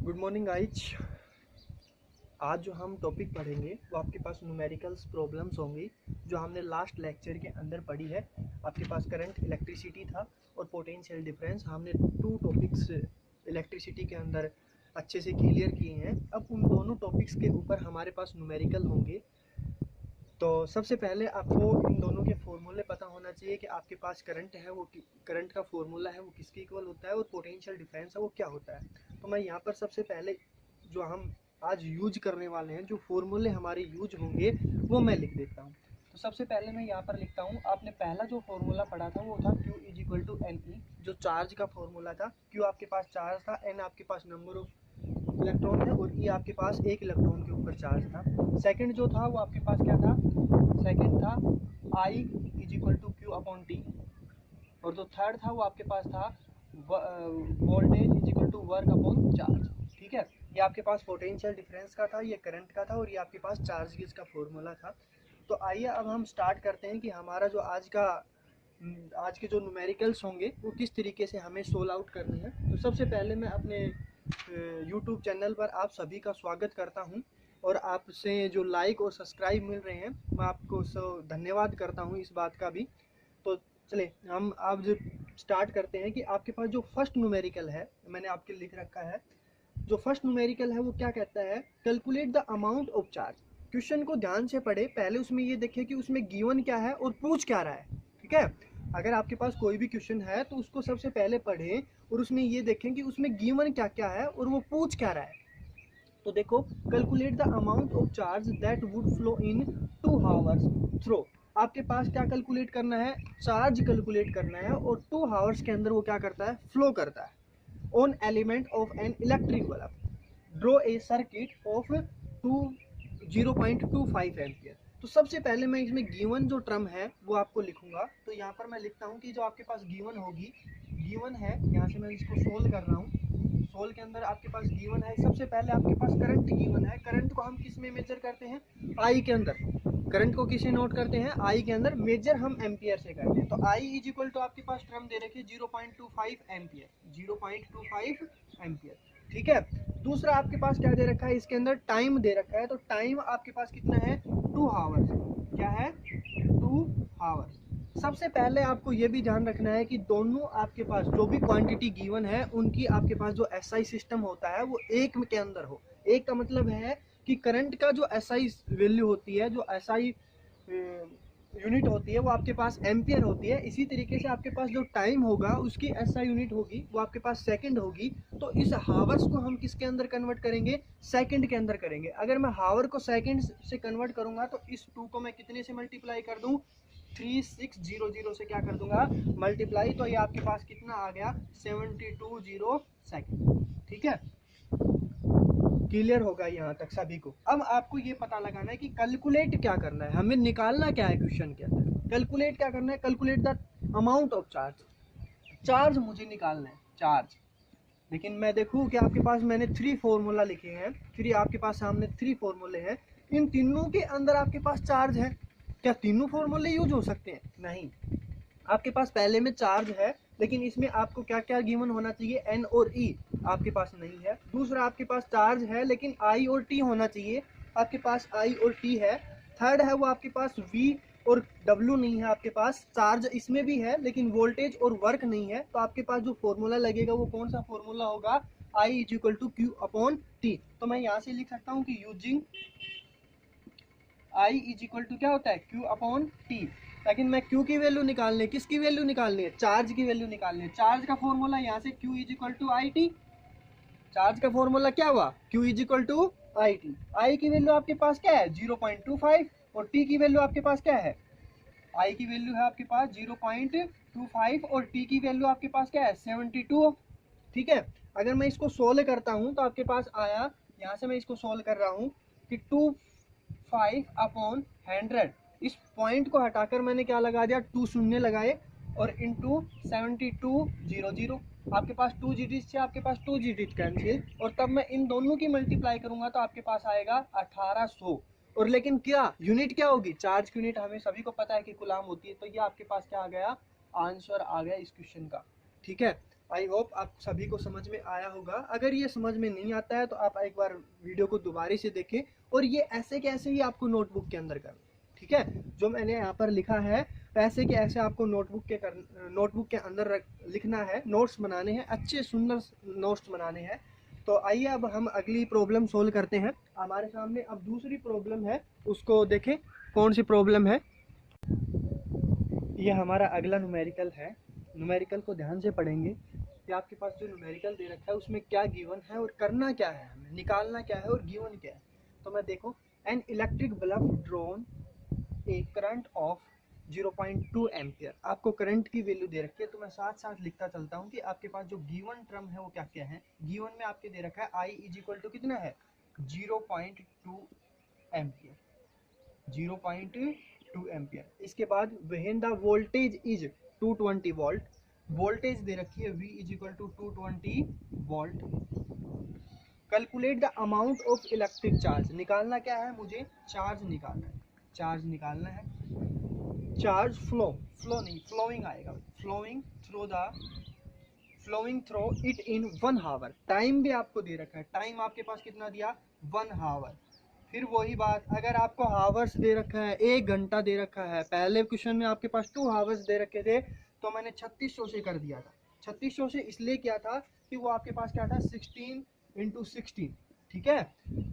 Good morning guys. आज जो हम टॉपिक पढ़ेंगे वो आपके पास न्यूमेरिकल्स प्रॉब्लम्स होंगी जो हमने लास्ट लेक्चर के अंदर पढ़ी है। आपके पास करंट, इलेक्ट्रिसिटी था और पोटेंशियल डिफरेंस। हमने 2 टॉपिक्स इलेक्ट्रिसिटी के अंदर अच्छे से क्लियर किए हैं। अब उन दोनों टॉपिक्स के ऊपर हमारे पास न्यूमेरिकल होंगे। तो सबसे पहले आपको इन दोनों के फॉर्मूले पता होना चाहिए कि आपके पास करंट है वो करंट का फॉर्मूला है वो किसके इक्वल होता है और पोटेंशियल डिफरेंस है वो क्या होता है। तो मैं यहाँ पर सबसे पहले जो हम आज यूज करने वाले हैं, जो फॉर्मूले हमारे यूज होंगे वो मैं लिख देता हूँ। तो सबसे पहले मैं यहाँ पर लिखता हूँ, आपने पहला जो फॉर्मूला पढ़ा था वो था Q is equal to N e, जो चार्ज का फॉर्मूला था। Q आपके पास चार्ज था, N आपके पास नंबर ऑफ इलेक्ट्रॉन है और E आपके पास एक इलेक्ट्रॉन के ऊपर चार्ज था। सेकंड जो था वो आपके पास क्या था, सेकंड था I is equal to Q upon t. और जो थर्ड था वो आपके पास था voltage is equal to work upon charge. ठीक है, ये आपके पास पोटेंशियल डिफरेंस का था, ये करंट का था और ये आपके पास चार्ज गेज का फॉर्मूला था। तो आइए अब हम स्टार्ट करते हैं कि हमारा जो आज के जो न्यूमेरिकल्स होंगे वो किस तरीके से हमें सोल्व आउट करने हैं। तो सबसे पहले मैं अपने यूट्यूब चैनल पर आप सभी का स्वागत करता हूं और आपसे जो लाइक और सब्सक्राइब मिल रहे हैं मैं आपको धन्यवाद करता हूं इस बात का भी। तो चले हम अब जो स्टार्ट करते हैं कि आपके पास जो फर्स्ट न्यूमेरिकल है, मैंने आपके लिख रखा है। जो फर्स्ट न्यूमेरिकल है वो क्या कहता है, calculate the amount of charge. Question को ध्यान से पढ़े, पहले उसमें ये देखें कि उसमें गिवन क्या है और पूछ क्या रहा है। ठीक है, अगर आपके पास कोई भी क्वेश्चन है तो उसको सबसे पहले पढ़ें और उसमें ये देखें कि उसमें गिवन क्या क्या है और वो पूछ क्या रहा है। तो देखो, calculate the amount of charge that would flow in 2 hours through. आपके पास क्या कैलकुलेट करना है, चार्ज कैलकुलेट करना है और 2 आवर्स के अंदर वो क्या करता है, फ्लो करता है on element of an electric bulb. Draw a circuit of 0.25 ampere. तो सबसे पहले मैं इसमें गिवन जो टर्म है वो आपको लिखूंगा। तो यहाँ पर मैं लिखता हूँ कि जो आपके पास गिवन होगी, गिवन है, यहाँ से मैं इसको सोल्व कर रहा हूँ। सोल्व के अंदर आपके पास गिवन है, सबसे पहले आपके पास करंट गिवन है। करंट को हम किस में मेजर करते हैं, आई के अंदर। करंट को किसे नोट करते हैं, आई के अंदर। मेजर हम एम्पियर से करते हैं। तो आई इज इक्वल टू आपके पास टर्म दे रखी है 0.25 एम्पियर, 0.25 एम्पियर। ठीक है, दूसरा आपके पास क्या दे रखा है, इसके अंदर टाइम दे रखा है। तो टाइम आपके पास कितना है, 2 आवर्स। क्या है, 2 आवर्स। सबसे पहले आपको ये भी ध्यान रखना है कि दोनों आपके पास जो भी क्वांटिटी गिवन है उनकी आपके पास जो एसआई सिस्टम होता है वो एक के अंदर हो। एक का मतलब है कि करंट का जो एसआई वैल्यू होती है, जो एसआई यूनिट होती है वो आपके पास एम्पियर होती है। इसी तरीके से आपके पास जो टाइम होगा उसकी एसआई यूनिट होगी वो आपके पास सेकंड होगी। तो इस हावर्स को हम किसके अंदर कन्वर्ट करेंगे, सेकंड के अंदर करेंगे। अगर मैं हावर को सेकंड से कन्वर्ट करूंगा तो इस 2 को मैं कितने से मल्टीप्लाई कर दूं, 3600 से क्या कर दूंगा, मल्टीप्लाई। तो ये आपके पास कितना आ गया, 720 सेकंड। ठीक है, क्लियर होगा यहाँ तक सभी को। अब आपको ये पता लगाना है कि कैलकुलेट क्या करना है, हमें निकालना क्या है क्वेश्चन के अंदर। कैलकुलेट क्या करना है, calculate the amount of charge. Charge मुझे निकालना है, चार्ज। लेकिन मैं देखूँ कि आपके पास मैंने 3 फॉर्मूला लिखे हैं, 3 आपके पास सामने 3 फॉर्मूले हैं। इन तीनों के अंदर आपके पास चार्ज है। क्या तीनों फॉर्मूले यूज हो सकते हैं, नहीं। आपके पास पहले में चार्ज है लेकिन इसमें आपको क्या क्या गिवन होना चाहिए, एन और ई, आपके पास नहीं है। दूसरा आपके पास चार्ज है लेकिन आई और टी होना चाहिए, आपके पास आई और टी है। थर्ड है वो आपके पास वी और डब्ल्यू नहीं है आपके पास। चार्ज इसमें भी है लेकिन वोल्टेज और वर्क नहीं है। तो आपके पास जो फॉर्मूला लगेगा वो कौन सा फॉर्मूला होगा, I is equal to Q upon T. तो मैं यहाँ से लिख सकता हूँ कि using I is equal to क्या होता है, क्यू अपॉन टी। लेकिन मैं क्यू की वैल्यू निकालनी है, किसकी वैल्यू निकालनी है, चार्ज की वैल्यू निकालनी है। चार्ज का फॉर्मूला यहाँ से Q is equal to I T. Charge का फॉर्मूला क्या हुआ, Q is equal to I T. I की वैल्यू आपके पास क्या है, 0.25 और टी की वैल्यू आपके पास क्या है, आई की वैल्यू है आपके पास 0.25 और टी की वैल्यू आपके पास क्या है, 72। ठीक है, अगर मैं इसको सोल्व करता हूँ तो आपके पास आया, यहाँ से मैं इसको सोल्व कर रहा हूँ कि 25 अपॉन 100। इस पॉइंट को हटाकर मैंने क्या लगा दिया, 2 शून्य लगाए और इंटू 7200। आपके पास 2 डिजिट से आपके पास 2 डिजिट कैंसिल, और तब मैं इन दोनों की मल्टीप्लाई करूंगा तो आपके पास आएगा 1800। और लेकिन क्या यूनिट क्या होगी, चार्ज की यूनिट हमें सभी को पता है कि कूलाम होती है। तो ये आपके पास क्या आ गया, आंसर आ गया इस क्वेश्चन का। ठीक है, आई होप आप सभी को समझ में आया होगा। अगर ये समझ में नहीं आता है तो आप एक बार वीडियो को दोबारा से देखें और ये ऐसे के ऐसे ही आपको नोटबुक के अंदर करना, ठीक है। जो मैंने यहाँ पर लिखा है ऐसे के ऐसे आपको नोटबुक के अंदर लिखना है, नोट्स बनाने हैं, अच्छे सुंदर नोट्स बनाने हैं। तो आइए अब हम अगली प्रॉब्लम सोल्व करते हैं। हमारे सामने अब दूसरी प्रॉब्लम है, उसको देखें कौन सी प्रॉब्लम है। ये हमारा अगला न्यूमेरिकल है। न्यूमेरिकल को ध्यान से पढ़ेंगे कि आपके पास जो न्यूमेरिकल दे रखा है उसमें क्या गिवन है और करना क्या है, हमें निकालना क्या है और गिवन क्या है। तो मैं देखो, an electric bulb drone A current of 0.2 ampere. आपको करंट की वैल्यू दे रखी है, तो मैं साथ साथ लिखता चलता हूँ कि आपके पास जो गिवन टर्म है वो क्या क्या है। गिवन में आपके दे रखा है आई इज इक्वल टू कितना है 0.2 एम्पियर, 0.2 एम्पियर। इसके बाद when the voltage is 220 volt, voltage दे रखी है V is equal to 220 volt. Calculate the amount of electric charge, निकालना क्या है मुझे, चार्ज निकालना है, चार्ज निकालना है। चार्ज फ्लो नहीं फ्लोइंग आएगा, flowing through it in 1 hour. Time भी आपको दे रखा है, टाइम आपके पास कितना दिया 1 आवर। फिर वही बात, अगर आपको हावर्स दे रखा है, 1 घंटा दे रखा है, पहले क्वेश्चन में आपके पास 2 हावर्स दे रखे थे तो मैंने 3600 से कर दिया था। 3600 से इसलिए किया था कि वो आपके पास क्या था 16 इंटू 16, ठीक है।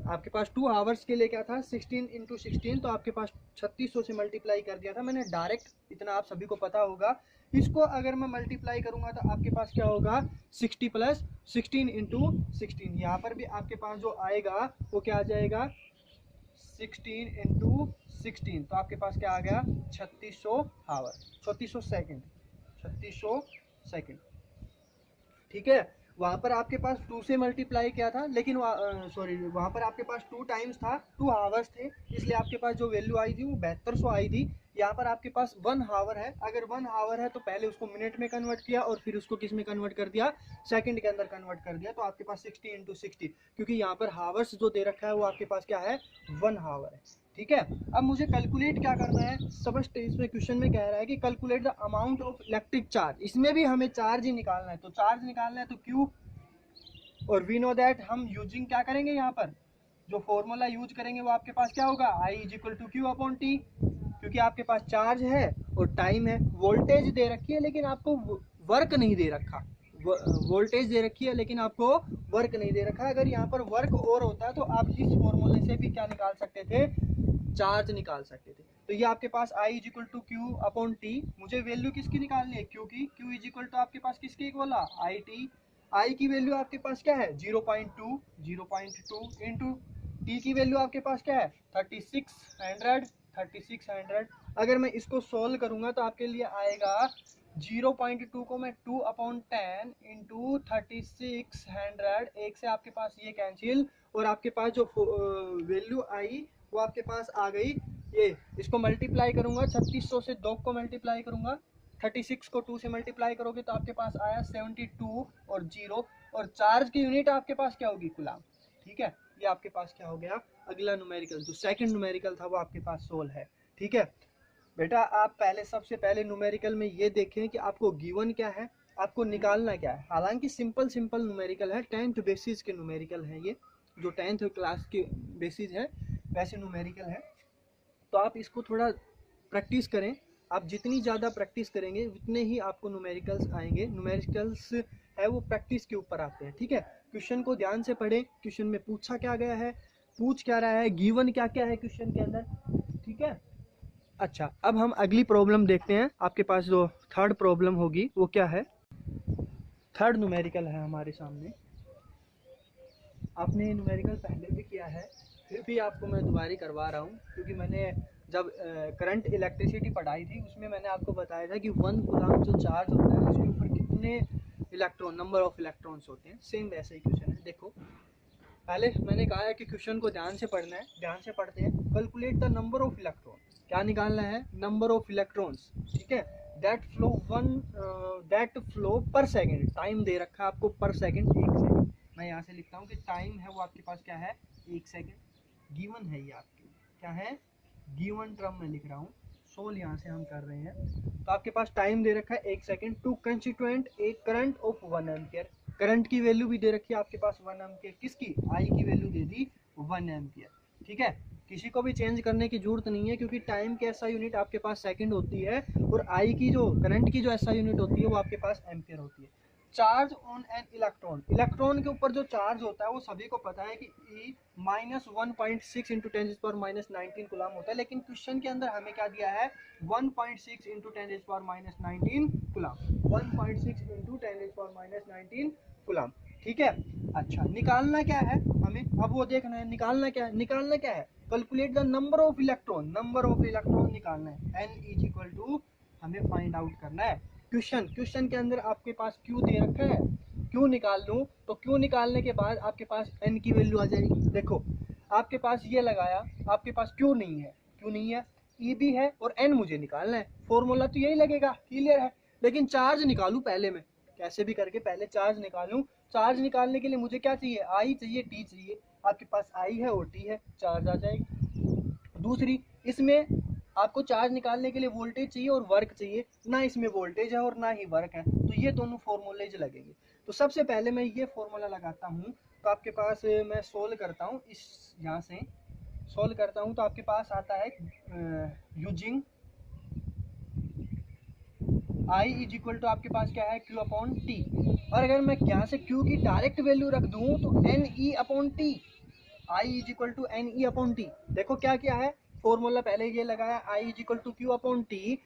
आपके पास 2 आवर्स के लिए क्या था 16 इंटू 16, तो आपके पास 3600 से मल्टीप्लाई कर दिया था मैंने डायरेक्ट। इतना आप सभी को पता होगा। इसको अगर मैं मल्टीप्लाई करूंगा तो आपके पास क्या होगा 60 प्लस 16 इंटू 16। यहाँ पर भी आपके पास जो आएगा वो क्या आ जाएगा 16 इंटू 16, तो आपके पास क्या आ गया 3600 आवर, 3600 सेकेंड, 3600 सेकेंड, ठीक है। वहाँ पर आपके पास 2 से मल्टीप्लाई किया था, लेकिन वहाँ पर आपके पास 2 टाइम्स था, 2 आवर्स थे, इसलिए आपके पास जो वैल्यू आई थी वो 7200 आई थी। यहाँ पर आपके पास 1 आवर है, अगर 1 आवर है तो पहले उसको मिनट में कन्वर्ट किया और फिर उसको किस में कन्वर्ट कर दिया, सेकंड के अंदर कन्वर्ट कर दिया। तो आपके पास 60 इंटू 60, क्योंकि यहाँ पर हावर्स जो दे रखा है वो आपके पास क्या है 1 आवर है, ठीक है। अब मुझे कैलकुलेट क्या करना है, समझ इसमें क्वेश्चन में कह रहा है कि calculate the amount of electric charge, इसमें भी हमें चार्ज ही निकालना है। तो चार्ज निकालना है तो क्यू, और वी नो दैट हम यूजिंग क्या करेंगे, यहाँ पर जो फॉर्मूला यूज करेंगे वो आपके पास क्या होगा I is equal to Q upon T, क्योंकि आपके पास चार्ज है और टाइम है। वोल्टेज दे रखी है लेकिन आपको वर्क नहीं दे रखा, वोल्टेज दे रखी है लेकिन आपको वर्क नहीं दे रखा। अगर यहाँ पर वर्क और होता तो आप इस फॉर्मूले से भी क्या निकाल सकते थे, चार्ज निकाल सकते थे। तो ये आपके पास I is equal to Q upon T, मुझे वैल्यू किसकी निकालनी है क्यू की, क्यू इज इक्वल टू आपके पास किसके इक्वल है आई टी। आई की वैल्यू आपके पास क्या है 0.2 इंटू टी की वैल्यू आपके पास क्या है 3600। अगर मैं इसको सोल्व करूंगा तो आपके लिए आएगा 0.2 को मैं 2/10 इंटू 3600, एक से आपके पास ये कैंसिल, और आपके पास जो वैल्यू आई वो आपके पास आ गई ये। इसको मल्टीप्लाई करूंगा 3600 से 2 को मल्टीप्लाई करूंगा, 36 को 2 से मल्टीप्लाई करोगे तो आपके पास आया 72 और 0, और चार्ज की यूनिट आपके पास क्या होगी कूलम, ठीक है। ये आपके पास क्या हो गया अगला न्यूमेरिकल, जो सेकंड न्यूमेरिकल था वो आपके पास सोल्व है, ठीक है। बेटा आप सबसे पहले न्यूमेरिकल में ये देखें कि आपको गिवन क्या है, आपको निकालना क्या है। हालांकि सिंपल न्यूमेरिकल है, 10th बेसिस के न्यूमेरिकल है, ये जो 10th क्लास के बेसिस है वैसे न्यूमेरिकल है। तो आप इसको थोड़ा प्रैक्टिस करें, आप जितनी ज़्यादा प्रैक्टिस करेंगे उतने ही आपको न्यूमेरिकल्स आएंगे। न्यूमेरिकल्स है वो प्रैक्टिस के ऊपर आते हैं, ठीक है। क्वेश्चन को ध्यान से पढ़ें, क्वेश्चन में पूछा क्या गया है, पूछ क्या रहा है, गिवन क्या क्या है क्वेश्चन के अंदर, ठीक है। अच्छा, अब हम अगली प्रॉब्लम देखते हैं। आपके पास जो थर्ड प्रॉब्लम होगी वो क्या है, थर्ड न्यूमेरिकल है हमारे सामने। आपने न्यूमेरिकल पहले भी किया है, फिर भी आपको मैं दोबारा करवा रहा हूँ, क्योंकि मैंने जब करंट इलेक्ट्रिसिटी पढ़ाई थी उसमें मैंने आपको बताया था कि 1 कूलम जो चार्ज होता है उसके ऊपर कितने इलेक्ट्रॉन, नंबर ऑफ इलेक्ट्रॉन्स होते हैं। सेम वैसे ही क्वेश्चन है। देखो पहले मैंने कहा है कि क्वेश्चन को ध्यान से पढ़ना है, ध्यान से पढ़ते हैं। Calculate the number of electron, क्या निकालना है नंबर ऑफ इलेक्ट्रॉन्स, ठीक है। दैट फ्लो पर सेकेंड, टाइम दे रखा है आपको पर सेकेंड 1 सेकेंड। मैं यहाँ से लिखता हूँ कि टाइम है वो आपके पास क्या है 1 सेकेंड, गिवन है ये आपके क्या है गिवन टर्म में लिख रहा हूँ, सोल यहाँ से हम कर रहे हैं। तो आपके पास टाइम दे रखा है 1 second to constitute a current of 1 ampere. Current की वैल्यू भी दे रखी है आपके पास 1 एम्पियर, किसकी, आई की वैल्यू दे दी 1 एम्पियर। ठीक है, किसी को भी चेंज करने की जरूरत नहीं है, क्योंकि टाइम की एसआई यूनिट आपके पास सेकंड होती है और आई की जो करंट की जो एसआई यूनिट होती है वो आपके पास एम्पियर होती है। Charge on an electron, electron के ऊपर जो चार्ज होता है वो सभी को पता है कि ई -1.6 इंटू 10⁻19 कूलम होता है, लेकिन क्वेश्चन के अंदर हमें क्या दिया है 1.6 इंटू 10⁻19 कूलम, 1.6 इंटू 10⁻19 कूलम। ठीक है, अच्छा निकालना क्या है हमें, अब वो देखना है निकालना क्या है, निकालना क्या है, calculate the number of electron, number of electron निकालना है, n इज इक्वल टू हमें फाइंड आउट करना है। क्वेश्चन के अंदर आपके पास क्यू दे रखा है, क्यू निकाल लूँ तो क्यू निकालने के बाद आपके पास n की वैल्यू आ जाएगी। देखो आपके पास ये लगाया, आपके पास क्यू नहीं है, क्यू नहीं है, ई भी है और n मुझे निकालना है, फॉर्मूला तो यही लगेगा, क्लियर है। लेकिन चार्ज निकालूं पहले मैं, कैसे भी करके पहले चार्ज निकालूं। चार्ज निकालने के लिए मुझे क्या चाहिए, आई चाहिए, टी चाहिए, आपके पास आई है और टी है, चार्ज आ जाएगी। दूसरी, इसमें आपको चार्ज निकालने के लिए वोल्टेज चाहिए और वर्क चाहिए, ना इसमें वोल्टेज है और ना ही वर्क है, तो ये दोनों फॉर्मूलेज लगेंगे। तो सबसे पहले मैं ये फॉर्मूला लगाता हूँ, तो आपके पास मैं सोल्व करता हूँ, इस यहाँ से सोल्व करता हूँ तो आपके पास आता है using I is equal to आपके पास क्या है Q अपॉन टी, और अगर मैं यहाँ से Q की डायरेक्ट वैल्यू रख दूँ तो NE upon t, I is equal to NE upon t. देखो क्या क्या है फॉर्मूला, पहले ये लगाया I is equal to Q upon t.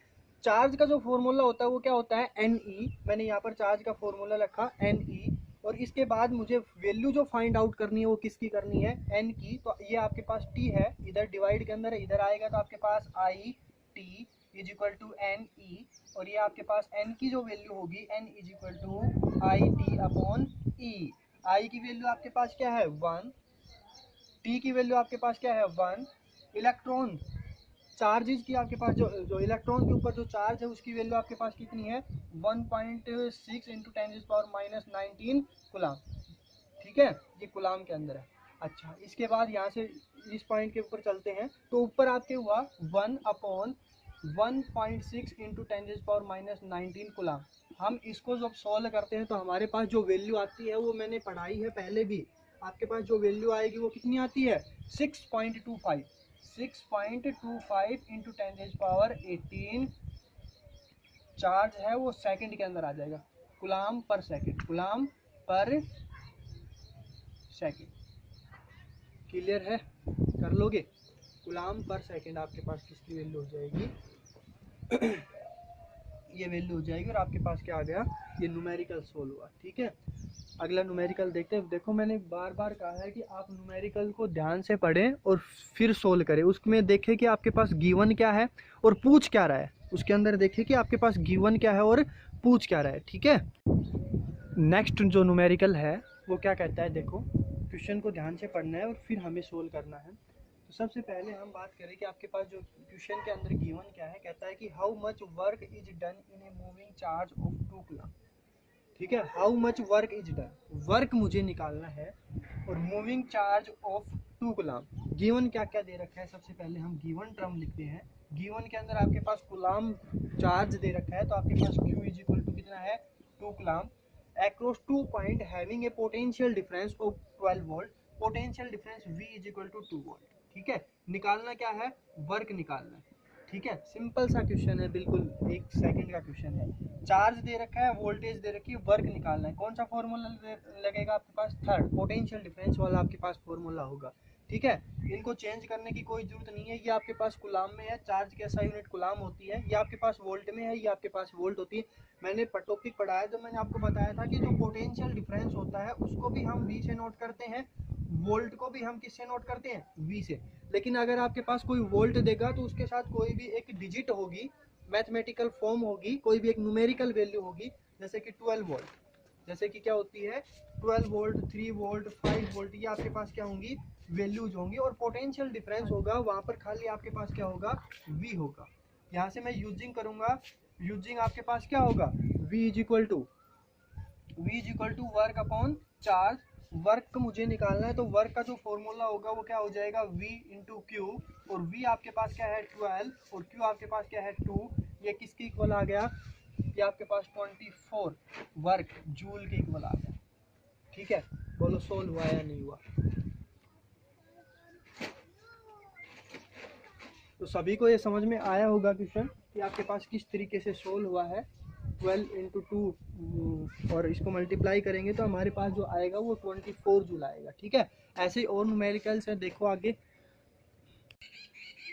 Charge का जो फॉर्मूला होता है वो क्या होता है NE, मैंने यहाँ पर चार्ज का फॉर्मूला रखा NE, और इसके बाद मुझे वैल्यू जो फाइंड आउट करनी है वो किसकी करनी है, n की। तो ये आपके पास t है, इधर डिवाइड के अंदर इधर आएगा तो आपके पास I T is equal to N E, और ये आपके पास n की जो वैल्यू होगी n is equal to I T upon E. I की वैल्यू आपके पास क्या है 1, t की वैल्यू आपके पास क्या है 1, इलेक्ट्रॉन चार्जेस की आपके पास जो इलेक्ट्रॉन के ऊपर जो चार्ज है उसकी वैल्यू आपके पास कितनी है 1.6 इंटू 10⁻19 कूलम। ठीक है, ये कूलम के अंदर है। अच्छा, इसके बाद यहाँ से इस पॉइंट के ऊपर चलते हैं, तो ऊपर आपके हुआ 1 अपॉन 1.6 इंटू 10⁻19 कूलम। हम इसको जब सॉल्व करते हैं तो हमारे पास जो वैल्यू आती है वो मैंने पढ़ाई है पहले भी, आपके पास जो वैल्यू आएगी वो कितनी आती है 6.25 इंटू 10⁻18 चार्ज है वो सेकंड के अंदर आ जाएगा, coulomb per second, coulomb per second. Clear है, कर लोगे, कूलम पर सेकंड आपके पास किसकी वैल्यू हो जाएगी ये वैल्यू हो जाएगी, और आपके पास क्या आ गया, ये न्यूमेरिकल सोल्व हुआ। ठीक है, अगला न्यूमेरिकल देखते हैं। देखो मैंने बार बार कहा है कि आप न्यूमेरिकल को ध्यान से पढ़ें और फिर सोल्व करें, उसमें देखें कि आपके पास गिवन क्या है और पूछ क्या रहा है, उसके अंदर देखिए कि आपके पास गिवन क्या है और पूछ क्या रहा है। ठीक है, नेक्स्ट जो न्यूमेरिकल है वो क्या कहता है, देखो क्वेश्चन को ध्यान से पढ़ना है और फिर हमें सोल्व करना है। तो सबसे पहले हम बात करें कि आपके पास जो क्वेश्चन के अंदर गिवन क्या है, कहता है कि how much work is done in a moving charge of 2 coulomb. ठीक है, how much work is done, work मुझे निकालना है, और moving charge of 2 coulomb. Given क्या क्या दे रखा है, सबसे पहले हम गिवन टर्म लिखते हैं। गिवन के अंदर आपके पास कूलम चार्ज दे रखा है, तो आपके पास Q इज इक्वल टू कितना है 2 coulomb across 2 point having a potential difference of 12 volt, potential difference V is equal to 2 volt। ठीक है, निकालना क्या है, वर्क निकालना है। ठीक है, सिंपल सा क्वेश्चन है, बिल्कुल 1 सेकंड का क्वेश्चन है। चार्ज दे रखा है, वोल्टेज दे रखी है, वर्क निकालना है। कौन सा फॉर्मूला लगेगा आपके पास, थर्ड पोटेंशियल डिफरेंस वाला आपके पास फॉर्मूला होगा। ठीक है, इनको चेंज करने की कोई जरूरत नहीं है, ये आपके पास कूलम में है, चार्ज की SI यूनिट कूलम होती है, ये आपके पास वोल्ट में है, ये आपके पास वोल्ट होती है। मैंने टॉपिक पढ़ाया तो मैंने आपको बताया था कि जो पोटेंशियल डिफरेंस होता है उसको भी हम V से नोट करते हैं, वोल्ट को भी हम किससे नोट करते हैं, V से। लेकिन अगर आपके पास कोई वोल्ट देगा तो उसके साथ कोई भी एक डिजिट होगी, मैथमेटिकल फॉर्म होगी, कोई भी एक न्यूमेरिकल वैल्यू होगी, जैसे कि 12 वोल्ट, जैसे कि क्या होती है 12 वोल्ट, 3 वोल्ट, 5 वोल्ट, ये आपके पास क्या होंगी, वैल्यूज होंगी, और पोटेंशियल डिफरेंस होगा वहाँ पर खाली आपके पास क्या होगा, V होगा। यहाँ से मैं यूजिंग करूँगा, यूजिंग आपके पास क्या होगा, V is equal to work upon charge, work मुझे निकालना है, तो वर्क का जो फॉर्मूला होगा वो क्या हो जाएगा, V इंटू क्यू, और V आपके पास क्या है 12 और Q आपके पास क्या है 2, ये किसके इक्वल आ गया, ये आपके पास 24 वर्क जूल के इक्वल आ गया। ठीक है, बोलो सोल्व हुआ या नहीं हुआ। तो सभी को ये समझ में आया होगा क्वेश्चन कि आपके पास किस तरीके से सोल्व हुआ है। 12 इंटू 2 और इसको मल्टीप्लाई करेंगे तो हमारे पास जो आएगा वो 24 जूल आएगा। ठीक है, ऐसे ही और न्यूमेरिकल्स है, देखो आगे।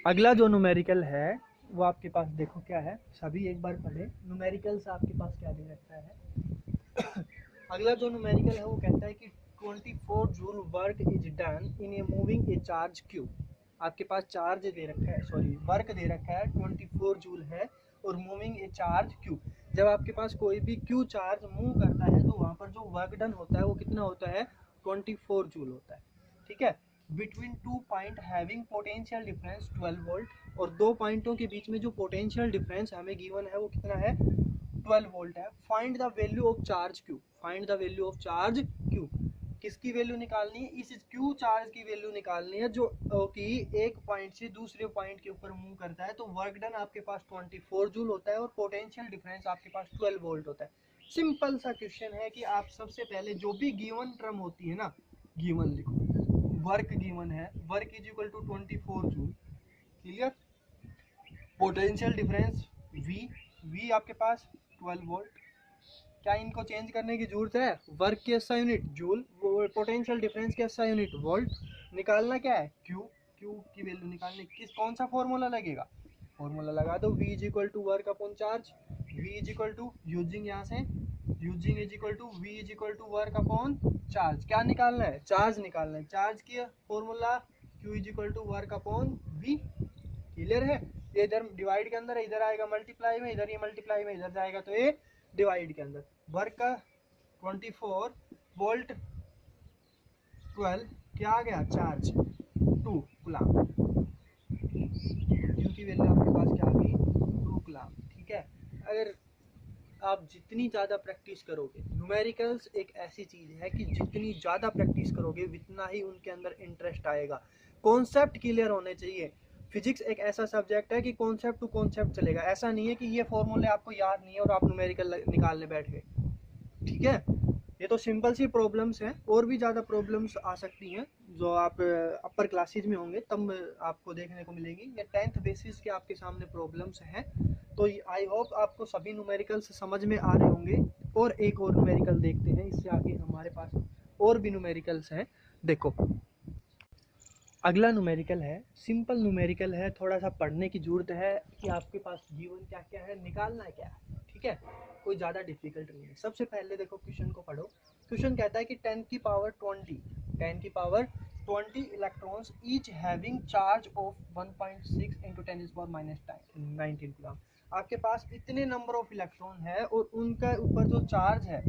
अगला जो न्यूमेरिकल है वो आपके पास देखो क्या है, सभी एक बार पढ़े। न्यूमेरिकल्स आपके पास क्या दे रखा है अगला जो न्यूमेरिकल है वो कहता है कि 24 joule work is done in a moving A charge Q. आपके पास चार्ज दे रखा है, सॉरी वर्क दे रखा है 24 जूल है और मूविंग ए चार्ज क्यू। जब आपके पास कोई भी क्यू चार्ज मूव करता है तो वहाँ पर जो वर्क डन होता है वो कितना होता है, 24 जूल होता है। ठीक है, between 2 point having potential difference 12 volt, और दो पॉइंटों के बीच में जो पोटेंशियल डिफरेंस हमें गिवन है वो कितना है, 12 वोल्ट है। Find the value of charge Q, find the value of charge Q. किसकी वैल्यू निकालनी है, इस क्यू चार्ज की वैल्यू निकालनी है जो कि एक पॉइंट से दूसरे पॉइंट के ऊपर मूव करता है। तो वर्क डन आपके पास 24 जूल होता है और पोटेंशियल डिफरेंस आपके पास 12 वोल्ट होता है। सिंपल सा क्वेश्चन है कि आप सबसे पहले जो भी गिवन टर्म होती है ना, गिवन लिखो, वर्क गिवन है, work is equal to 24 joule, clear. Potential difference V आपके पास 12 वोल्ट, क्या इनको चेंज करने की जरूरत है, वर्क की SI unit joule, potential difference की SI यूनिट वोल्ट। निकालना क्या है, Q की वैल्यू निकालने, कौन सा फॉर्मूला लगेगा, फॉर्मूला लगा दो, V is equal to work upon charge, V is equal to using, यहाँ से using is equal to V is equal to work upon charge. क्या निकालना है, चार्ज निकालना है, चार्ज की formula Q is equal to work upon V। Clear है, ये इधर डिवाइड के अंदर है, इधर आएगा मल्टीप्लाई में, इधर ये मल्टीप्लाई में इधर जाएगा तो ये डिवाइड के अंदर। वर्क का 24 वोल्ट 12 क्या आ गया, चार्ज 2 कूलम, क्योंकि वैल्यू आपके पास क्या आ गई 2 कूलम। ठीक है, अगर आप जितनी ज़्यादा प्रैक्टिस करोगे, न्यूमेरिकल्स एक ऐसी चीज़ है कि जितनी ज़्यादा प्रैक्टिस करोगे उतना ही उनके अंदर इंटरेस्ट आएगा। कॉन्सेप्ट क्लियर होने चाहिए। फिजिक्स एक ऐसा सब्जेक्ट है कि कॉन्सेप्ट टू कॉन्सेप्ट चलेगा, ऐसा नहीं है कि ये फॉर्मूले आपको याद नहीं है और आप न्यूमेरिकल निकालने बैठ गए। ठीक है, ये तो सिंपल सी प्रॉब्लम्स हैं, और भी ज़्यादा प्रॉब्लम्स आ सकती हैं जो आप अपर क्लासेज में होंगे तब आपको देखने को मिलेगी। ये 10th बेसिस के आपके सामने प्रॉब्लम्स हैं, तो आई होप आपको सभी न्यूमेरिकल्स समझ में आ रहे होंगे। और एक और न्यूमेरिकल देखते हैं, इससे आगे हमारे पास और भी न्यूमेरिकल्स हैं। देखो अगला न्यूमेरिकल है, सिंपल न्यूमेरिकल है, थोड़ा सा पढ़ने की जरूरत है कि आपके पास गिवन क्या क्या है, निकालना क्या है। ठीक है, कोई ज़्यादा डिफिकल्ट नहीं है। सबसे पहले देखो क्वेश्चन को पढ़ो। क्वेश्चन कहता है कि 10 की power 20 electrons each having charge of 1.6 into 10⁻⁻19 coulomb. आपके पास इतने नंबर ऑफ इलेक्ट्रॉन है और उनका ऊपर जो चार्ज है,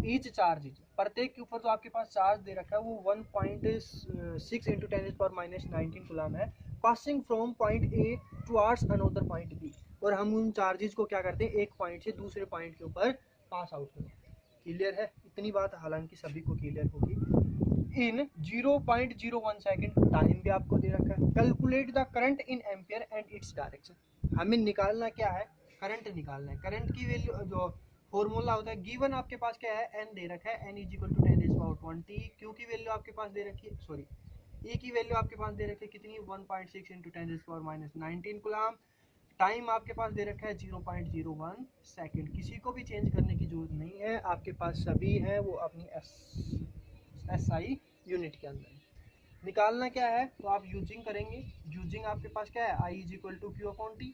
ईच चार्ज, प्रत्येक के ऊपर जो आपके पास चार्ज दे रखा है वो 1.6 इंटू 10⁻⁻19 कूलम है, passing from point A towards another point B. और हम उन चार्जेस को क्या करते हैं, एक पॉइंट से दूसरे पॉइंट के ऊपर पास आउट करते हैं। क्लियर है, इतनी बात हालांकि सभी को क्लियर होगी। इन 0.01 सेकेंड टाइम भी आपको दे रखा है। Calculate the current in ampere and its direction. हमें निकालना क्या है, करंट निकालना है। करंट की वैल्यू जो फॉर्मूला होता है, गिवन आपके पास क्या है, n दे रखा है, n is equal to 10⁻20। Q की वैल्यू आपके पास दे रखी है, सॉरी E की वैल्यू आपके पास दे रखी है कितनी, 1.6 इंटू 10⁻⁻19 कूलम। टाइम आपके पास दे रखा है 0.01 सेकेंड। किसी को भी चेंज करने की जरूरत नहीं है, आपके पास सभी है वो अपनी SI यूनिट के अंदर। निकालना क्या है, तो आप यूजिंग करेंगे। यूजिंग आपके पास क्या है, I is equal to Q upon t,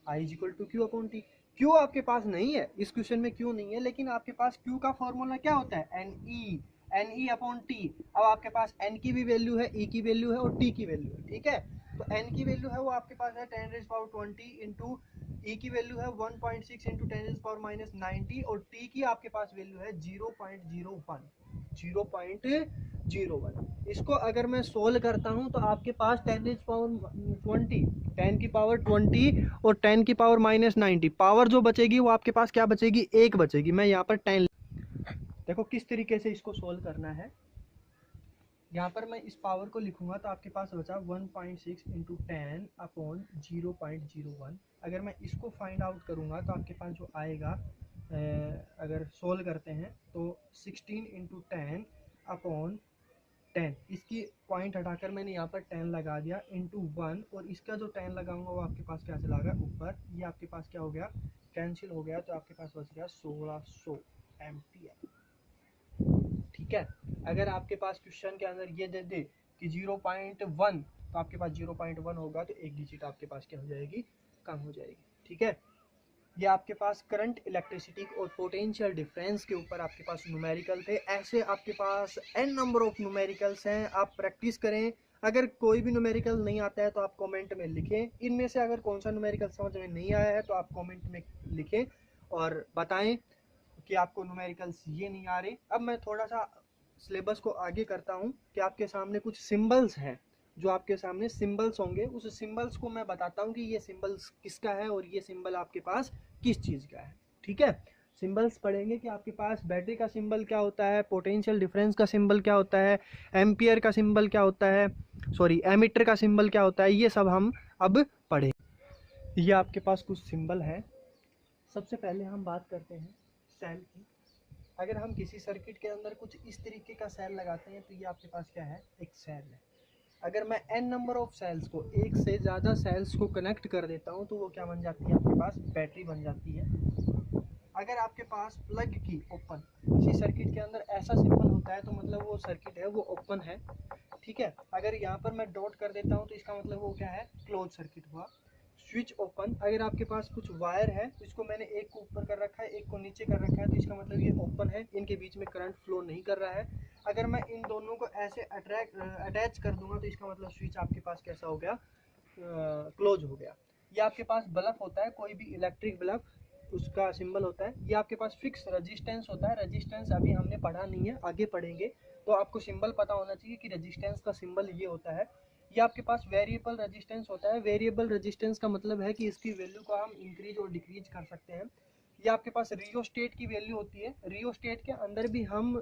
I is equal to Q upon t. Q आपके पास नहीं है, इस क्वेश्चन में क्यू नहीं है, लेकिन आपके पास क्यू का फॉर्मूला क्या होता है, NE अपॉन टी। अब आपके पास n की भी वैल्यू है, E की वैल्यू है और T की वैल्यू है। ठीक है, तो n की वैल्यू है वो आपके पास है 10⁻20 इंटू E की वैल्यू है 1.6 इंटू 10⁻⁻90 और T की आपके पास वैल्यू है 0.01। इसको अगर मैं सोल्व करता हूं तो आपके पास 10 की पावर 20 और 10 की पावर -90, पावर जो बचेगी वो आपके पास क्या बचेगी, 1 बचेगी। मैं यहाँ पर 10, देखो देखो किस तरीके से इसको सोल्व करना है। यहाँ पर मैं इस पावर को लिखूंगा तो आपके पास बचा 1.6 इंटू 10 अपॉन 0.01। अगर मैं इसको फाइंड आउट करूँगा तो आपके पास जो आएगा, अगर सोल्व करते हैं तो 16 इंटू 10 अपॉन 10, इसकी पॉइंट हटाकर मैंने यहाँ पर 10 लगा दिया इंटू 1, और इसका जो 10 लगाऊंगा वो आपके पास क्या चला गया ऊपर, ये आपके पास क्या हो गया, कैंसिल हो गया, तो आपके पास बच गया 1600 एम्पियर। ठीक है, अगर आपके पास क्वेश्चन के अंदर ये दे दे कि 0.1, तो आपके पास 0.1 होगा तो एक डिजिट आपके पास क्या हो जाएगी, कम हो जाएगी। ठीक है, ये आपके पास करंट, इलेक्ट्रिसिटी और पोटेंशियल डिफरेंस के ऊपर आपके पास न्यूमेरिकल थे। ऐसे आपके पास n नंबर ऑफ न्यूमेरिकल्स हैं, आप प्रैक्टिस करें। अगर कोई भी न्यूमेरिकल नहीं आता है तो आप कमेंट में लिखें। इनमें से अगर कौन सा न्यूमेरिकल समझ में नहीं आया है तो आप कमेंट में लिखें और बताएं कि आपको न्यूमेरिकल्स ये नहीं आ रहे। अब मैं थोड़ा सा सिलेबस को आगे करता हूँ कि आपके सामने कुछ सिंबल्स हैं, जो आपके सामने सिंबल्स होंगे, उस सिंबल्स को मैं बताता हूँ कि ये सिंबल्स किसका है और ये सिंबल आपके पास किस चीज़ का है। ठीक है, सिंबल्स पढ़ेंगे कि आपके पास बैटरी का सिंबल क्या होता है, पोटेंशियल डिफरेंस का सिंबल क्या होता है, एम्पियर का सिंबल क्या होता है, सॉरी एमीटर का सिंबल क्या होता है, ये सब हम अब पढ़ेंगे। ये आपके पास कुछ सिंबल है। सबसे पहले हम बात करते हैं सेल की। अगर हम किसी सर्किट के अंदर कुछ इस तरीके का सेल लगाते हैं तो ये आपके पास क्या है, एक सेल है। अगर मैं n नंबर ऑफ सेल्स को, एक से ज़्यादा सेल्स को कनेक्ट कर देता हूँ तो वो क्या बन जाती है, आपके पास बैटरी बन जाती है। अगर आपके पास प्लग की ओपन, किसी सर्किट के अंदर ऐसा सिंबल होता है तो मतलब वो सर्किट है वो ओपन है। ठीक है, अगर यहाँ पर मैं डॉट कर देता हूँ तो इसका मतलब वो क्या है, क्लोज सर्किट हुआ। स्विच ओपन, अगर आपके पास कुछ वायर है, इसको मैंने एक को ऊपर कर रखा है एक को नीचे कर रखा है तो इसका मतलब ये ओपन है, इनके बीच में करंट फ्लो नहीं कर रहा है। अगर मैं इन दोनों को ऐसे अटैच कर दूंगा तो इसका मतलब स्विच आपके पास कैसा हो गया, क्लोज हो गया। ये आपके पास बल्ब होता है, कोई भी इलेक्ट्रिक बल्ब, उसका सिंबल होता है। ये आपके पास फिक्स रेजिस्टेंस होता है, रेजिस्टेंस अभी हमने पढ़ा नहीं है, आगे पढ़ेंगे, तो आपको सिंबल पता होना चाहिए कि रेजिस्टेंस का सिंबल ये होता है। ये आपके पास वेरिएबल रेजिस्टेंस होता है। वेरिएबल रेजिस्टेंस का मतलब है कि इसकी वैल्यू को हम इंक्रीज और डिक्रीज कर सकते हैं। ये आपके पास रियोस्टेट की वैल्यू होती है। रियोस्टेट के अंदर भी हम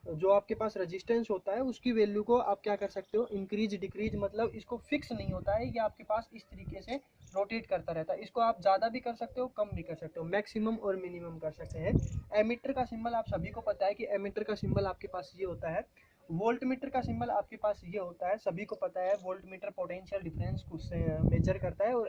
जो आपके पास रेजिस्टेंस होता है उसकी वैल्यू को आप क्या कर सकते हो, इंक्रीज डिक्रीज, मतलब इसको फिक्स नहीं होता है, ये आपके पास इस तरीके से रोटेट करता रहता है। इसको आप ज़्यादा भी कर सकते हो, कम भी कर सकते हो, मैक्सिमम और मिनिमम कर सकते हैं। एमीटर का सिंबल आप सभी को पता है कि एमीटर का सिंबल आपके पास ये होता है। वोल्ट मीटर का सिंबल आपके पास ये होता है, सभी को पता है। वोल्ट मीटर पोटेंशियल डिफरेंस को मेजर करता है और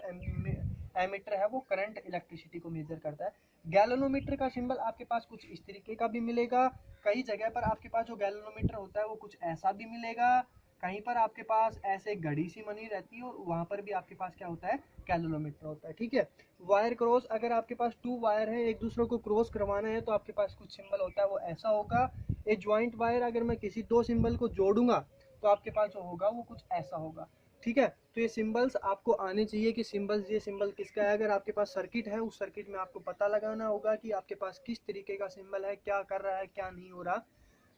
एमीटर है वो करंट, इलेक्ट्रिसिटी को मेजर करता है। गैल्वेनोमीटर का सिंबल आपके पास कुछ इस तरीके का भी मिलेगा। कई जगह पर आपके पास जो गैल्वेनोमीटर होता है वो कुछ ऐसा भी मिलेगा। कहीं पर आपके पास ऐसे घड़ी सी बनी रहती है और वहाँ पर भी आपके पास क्या होता है, गैल्वेनोमीटर होता है। ठीक है, वायर क्रॉस, अगर आपके पास 2 वायर है एक दूसरे को क्रॉस करवाना है तो आपके पास कुछ सिंबल होता है वो ऐसा होगा। ए ज्वाइंट वायर, अगर मैं किसी 2 सिंबल को जोड़ूंगा तो आपके पास जो होगा वो कुछ ऐसा होगा। ठीक है, तो ये सिंबल्स आपको आने चाहिए कि सिंबल्स, ये सिंबल किसका है। अगर आपके पास सर्किट है उस सर्किट में आपको पता लगाना होगा कि आपके पास किस तरीके का सिंबल है, क्या कर रहा है क्या नहीं हो रहा।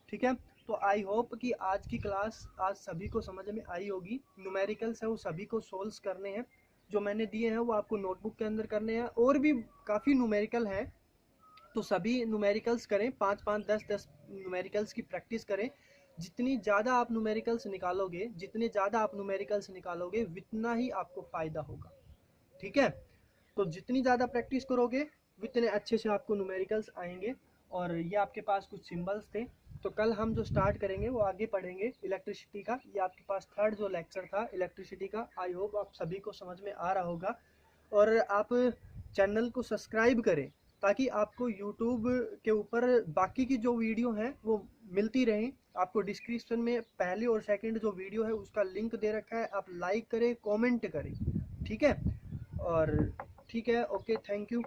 ठीक है, तो आई होप कि आज की क्लास आज सभी को समझ में आई होगी। न्यूमेरिकल्स है वो सभी को सोल्व करने हैं, जो मैंने दिए हैं वो आपको नोटबुक के अंदर करने हैं। और भी काफ़ी न्यूमेरिकल हैं तो सभी न्यूमेरिकल्स करें, 5-5, 10-10 न्यूमेरिकल्स की प्रैक्टिस करें। जितनी ज़्यादा आप न्यूमेरिकल्स निकालोगे, जितने ज़्यादा आप न्यूमेरिकल्स निकालोगे उतना ही आपको फ़ायदा होगा। ठीक है, तो जितनी ज़्यादा प्रैक्टिस करोगे उतने अच्छे से आपको न्यूमेरिकल्स आएंगे। और ये आपके पास कुछ सिंबल्स थे, तो कल हम जो स्टार्ट करेंगे वो आगे पढ़ेंगे इलेक्ट्रिसिटी का। ये आपके पास थर्ड जो लेक्चर था इलेक्ट्रिसिटी का, आई होप आप सभी को समझ में आ रहा होगा। और आप चैनल को सब्सक्राइब करें ताकि आपको यूट्यूब के ऊपर बाकी की जो वीडियो हैं वो मिलती रहें। आपको डिस्क्रिप्शन में पहले और सेकंड जो वीडियो है उसका लिंक दे रखा है, आप लाइक करें, कमेंट करें। ठीक है, और ठीक है, ओके, थैंक यू।